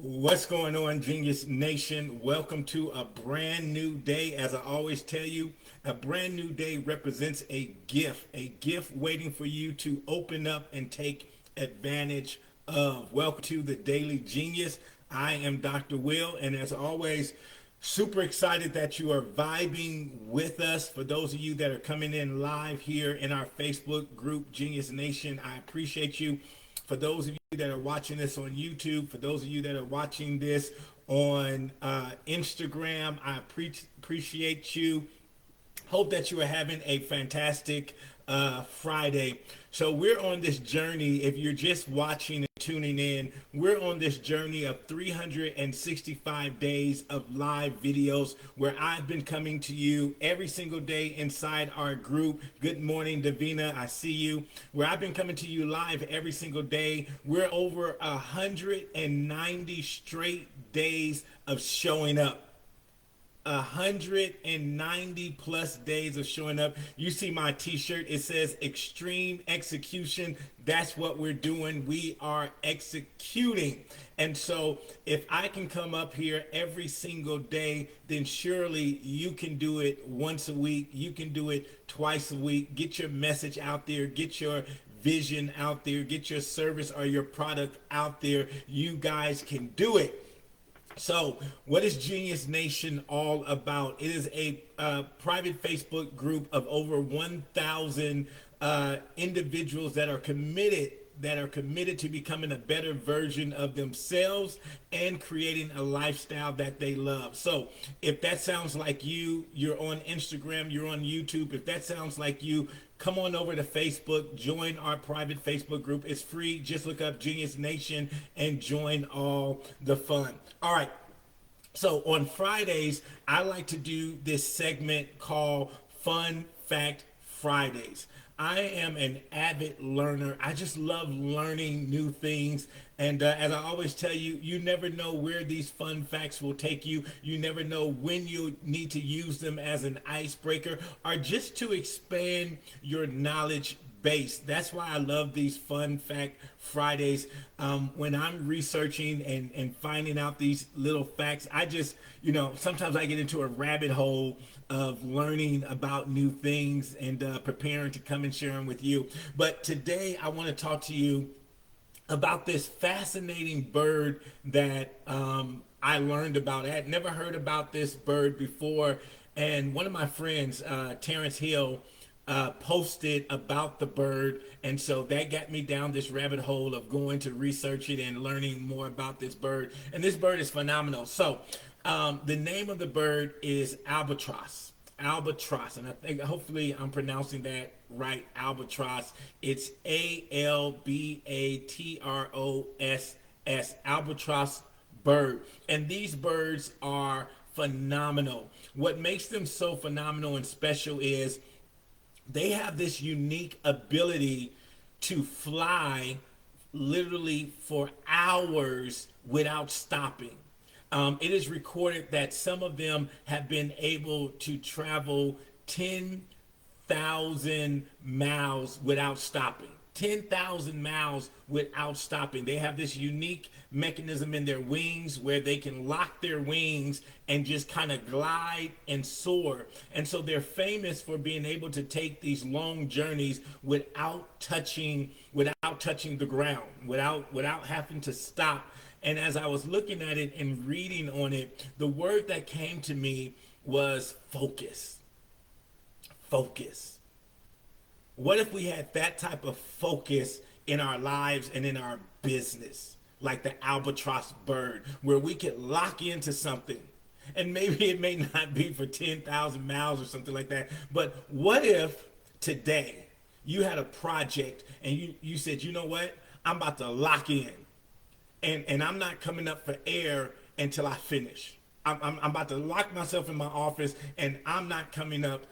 What's going on, Genius Nation? Welcome to a brand new day. As I always tell you, a brand new day represents a gift waiting for you to open up and take advantage of. Welcome to the Daily Genius. I am Dr. Will, and as always, super excited that you are vibing with us. For those of you that are coming in live here in our Facebook group, Genius Nation, I appreciate you. For those of you that are watching this on YouTube, for those of you that are watching this on Instagram, I appreciate you. Hope that you are having a fantastic Friday. So we're on this journey. If you're just watching and tuning in, we're on this journey of 365 days of live videos where I've been coming to you every single day inside our group. Good morning, Davina. I see you. Where I've been coming to you live every single day. We're over 190 straight days of showing up. 190 plus days of showing up. You see my t-shirt, it says extreme execution. That's what we're doing. We are executing. And so if I can come up here every single day, then surely you can do it once a week. You can do it twice a week. Get your message out there. Get your vision out there. Get your service or your product out there. You guys can do it. So, what is Genius Nation all about? It is a private Facebook group of over 1,000 individuals that are committed to becoming a better version of themselves and creating a lifestyle that they love. So, if that sounds like you, you're on Instagram, you're on YouTube. If that sounds like you, come on over to Facebook, join our private Facebook group. It's free. Just look up Genius Nation and join all the fun. All right. So on Fridays, I like to do this segment called Fun Fact Fridays. I am an avid learner. I just love learning new things. And as I always tell you, you never know where these fun facts will take you. You never know when you need to use them as an icebreaker or just to expand your knowledge base. That's why I love these Fun Fact Fridays. When I'm researching and finding out these little facts, I just, sometimes I get into a rabbit hole of learning about new things and preparing to come and share them with you. But today I want to talk to you about this fascinating bird that I learned about. I had never heard about this bird before. And one of my friends, Terrence Hill, posted about the bird. And so that got me down this rabbit hole of going to research it and learning more about this bird. And this bird is phenomenal. So the name of the bird is albatross. Albatross, and I think hopefully I'm pronouncing that right. Albatross. It's Albatross. Albatross bird, and these birds are phenomenal. What makes them so phenomenal and special is they have this unique ability to fly literally for hours without stopping. It is recorded that some of them have been able to travel 10,000 miles without stopping. 10,000 miles without stopping. They have this unique mechanism in their wings where they can lock their wings and just kind of glide and soar. And so they're famous for being able to take these long journeys without touching the ground, without having to stop. And as I was looking at it and reading on it, the word that came to me was focus. Focus. What if we had that type of focus in our lives and in our business, like the albatross bird, where we could lock into something? And maybe it may not be for 10,000 miles or something like that, but what if today you had a project and you said, you know what, I'm about to lock in. And I'm not coming up for air until I finish. I'm about to lock myself in my office and I'm not coming up,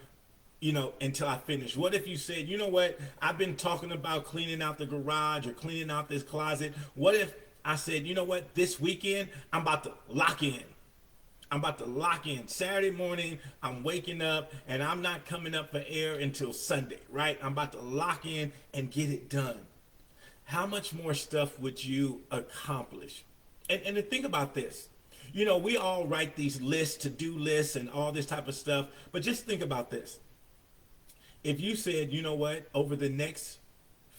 until I finish. What if you said, you know what, I've been talking about cleaning out the garage or cleaning out this closet. What if I said, you know what, this weekend I'm about to lock in. I'm about to lock in. Saturday morning, I'm waking up and I'm not coming up for air until Sunday, right? I'm about to lock in and get it done. How much more stuff would you accomplish? And to think about this, we all write these lists, to-do lists, and all this type of stuff. But just think about this. If you said, you know what, over the next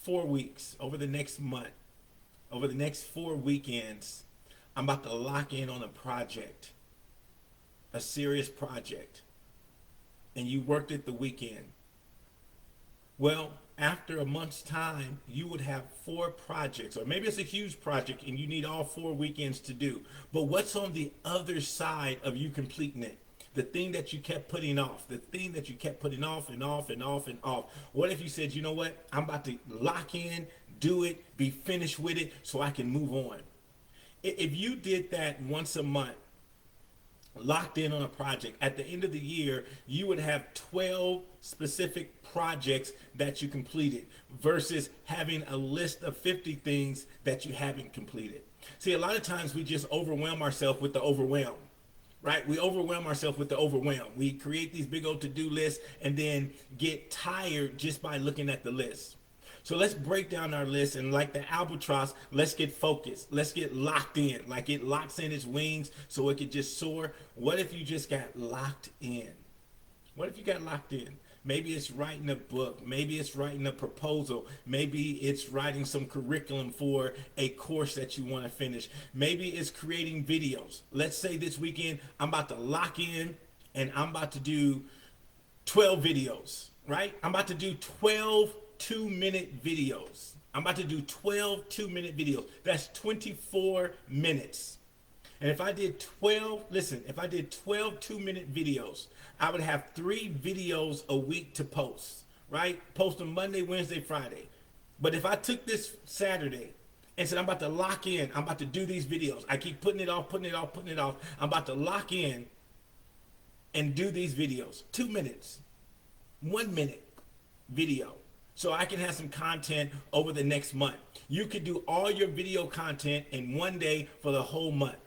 4 weeks, over the next month, over the next 4 weekends, I'm about to lock in on a project, a serious project, and you worked it the weekend. Well, after a month's time, you would have 4 projects, or maybe it's a huge project and you need all 4 weekends to do. But what's on the other side of you completing it? The thing that you kept putting off, the thing that you kept putting off and off and off and off. What if you said, you know what, I'm about to lock in, do it, be finished with it so I can move on? If you did that once a month, locked in on a project, at the end of the year, you would have 12 specific projects that you completed versus having a list of 50 things that you haven't completed. See, a lot of times we just overwhelm ourselves with the overwhelm. Right? We overwhelm ourselves with the overwhelm. We create these big old to-do lists and then get tired just by looking at the list. So let's break down our list, and like the albatross, let's get focused. Let's get locked in. Like it locks in its wings so it could just soar. What if you just got locked in? What if you got locked in? Maybe it's writing a book. Maybe it's writing a proposal. Maybe it's writing some curriculum for a course that you want to finish. Maybe it's creating videos. Let's say this weekend, I'm about to lock in and I'm about to do 12 videos, right? I'm about to do 12 2-minute videos. I'm about to do 12 2-minute videos. That's 24 minutes. And if I did 12 2-minute videos, I would have 3 videos a week to post, right? Post them Monday, Wednesday, Friday. But if I took this Saturday and said, I'm about to lock in, I'm about to do these videos. I keep putting it off. I'm about to lock in and do these videos. 2 minutes, 1 minute video. So I can have some content over the next month. You could do all your video content in one day for the whole month.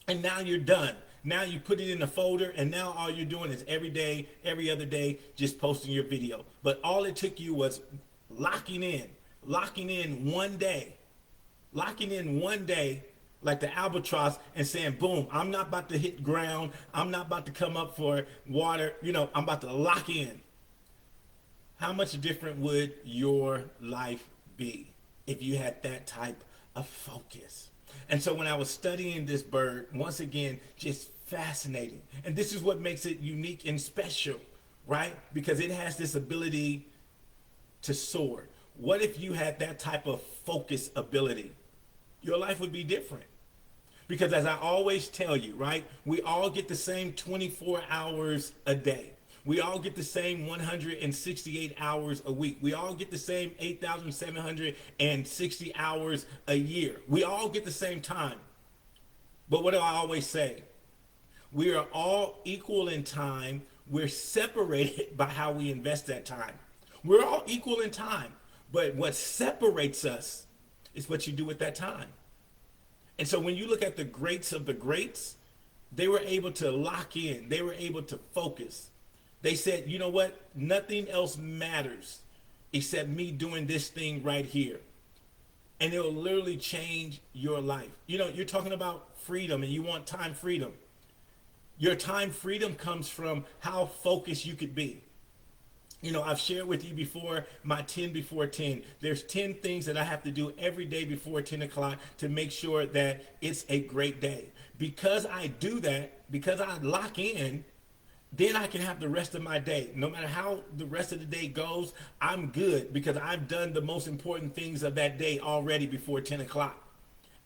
And now you're done. Now you put it in a folder, and now all you're doing is every day, every other day, just posting your video. But all it took you was locking in one day, like the albatross, and saying, boom, I'm not about to hit ground. I'm not about to come up for water. I'm about to lock in. How much different would your life be if you had that type of focus? And so when I was studying this bird, once again, just fascinating. And this is what makes it unique and special, right? Because it has this ability to soar. What if you had that type of focus ability? Your life would be different. Because as I always tell you, right, we all get the same 24 hours a day. We all get the same 168 hours a week. We all get the same 8,760 hours a year. We all get the same time. But what do I always say? We are all equal in time. We're separated by how we invest that time. We're all equal in time. But what separates us is what you do with that time. And so when you look at the greats of the greats, they were able to lock in. They were able to focus. They said, you know what? Nothing else matters except me doing this thing right here. And it'll literally change your life. You're talking about freedom and you want time freedom. Your time freedom comes from how focused you could be. I've shared with you before my 10 before 10. There's 10 things that I have to do every day before 10 o'clock to make sure that it's a great day. Because I do that, because I lock in, then I can have the rest of my day. No matter how the rest of the day goes, I'm good because I've done the most important things of that day already before 10 o'clock.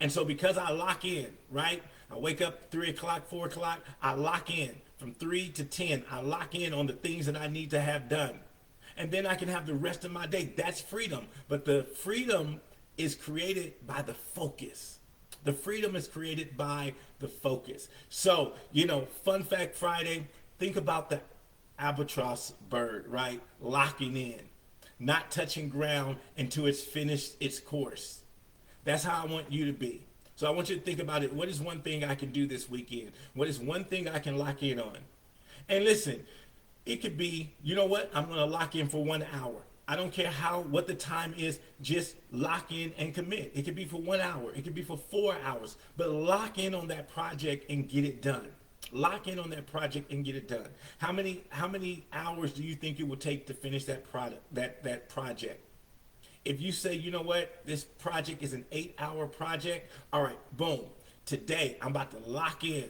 And so because I lock in, right? I wake up 3 o'clock, 4 o'clock, I lock in. From 3 to 10, I lock in on the things that I need to have done. And then I can have the rest of my day. That's freedom. But the freedom is created by the focus. The freedom is created by the focus. So, Fun Fact Friday, think about the albatross bird, right? Locking in, not touching ground until it's finished its course. That's how I want you to be. So I want you to think about it. What is one thing I can do this weekend? What is one thing I can lock in on? And listen, it could be, you know what? I'm going to lock in for 1 hour. I don't care what the time is, just lock in and commit. It could be for 1 hour, it could be for 4 hours, but lock in on that project and get it done. Lock in on that project and get it done. How many hours do you think it will take to finish that project? If you say, you know what, this project is an 8-hour project, all right, boom. Today I'm about to lock in.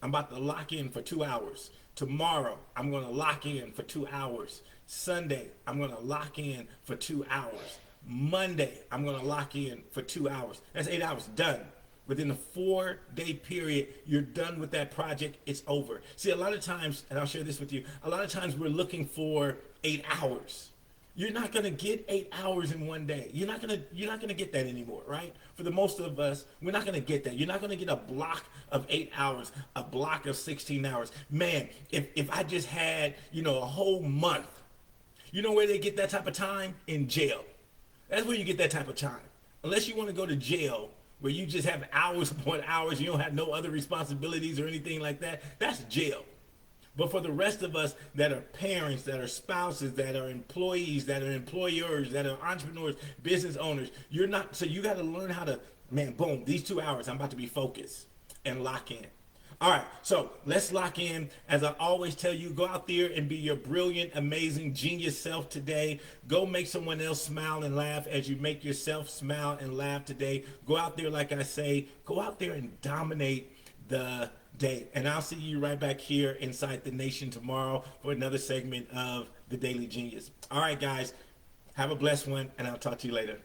I'm about to lock in for 2 hours. Tomorrow I'm going to lock in for 2 hours. Sunday I'm going to lock in for 2 hours. Monday I'm going to lock in for 2 hours. That's 8 hours done. Within a 4-day period, you're done with that project. It's over. See, a lot of times, and I'll share this with you, a lot of times we're looking for 8 hours. You're not going to get 8 hours in one day. You're not going to get that anymore, right? For the most of us, we're not going to get that. You're not going to get a block of 8 hours, a block of 16 hours. Man, if I just had, a whole month, you know where they get that type of time? In jail. That's where you get that type of time. Unless you want to go to jail, where you just have hours upon hours, you don't have no other responsibilities or anything like that, that's jail. But for the rest of us that are parents, that are spouses, that are employees, that are employers, that are entrepreneurs, business owners, so you got to learn how to, man, boom, these 2 hours, I'm about to be focused and lock in. All right, so let's lock in. As I always tell you, go out there and be your brilliant, amazing, genius self today. Go make someone else smile and laugh as you make yourself smile and laugh today. Go out there, like I say, go out there and dominate the day. And I'll see you right back here inside the nation tomorrow for another segment of The Daily Genius. All right, guys, have a blessed one, and I'll talk to you later.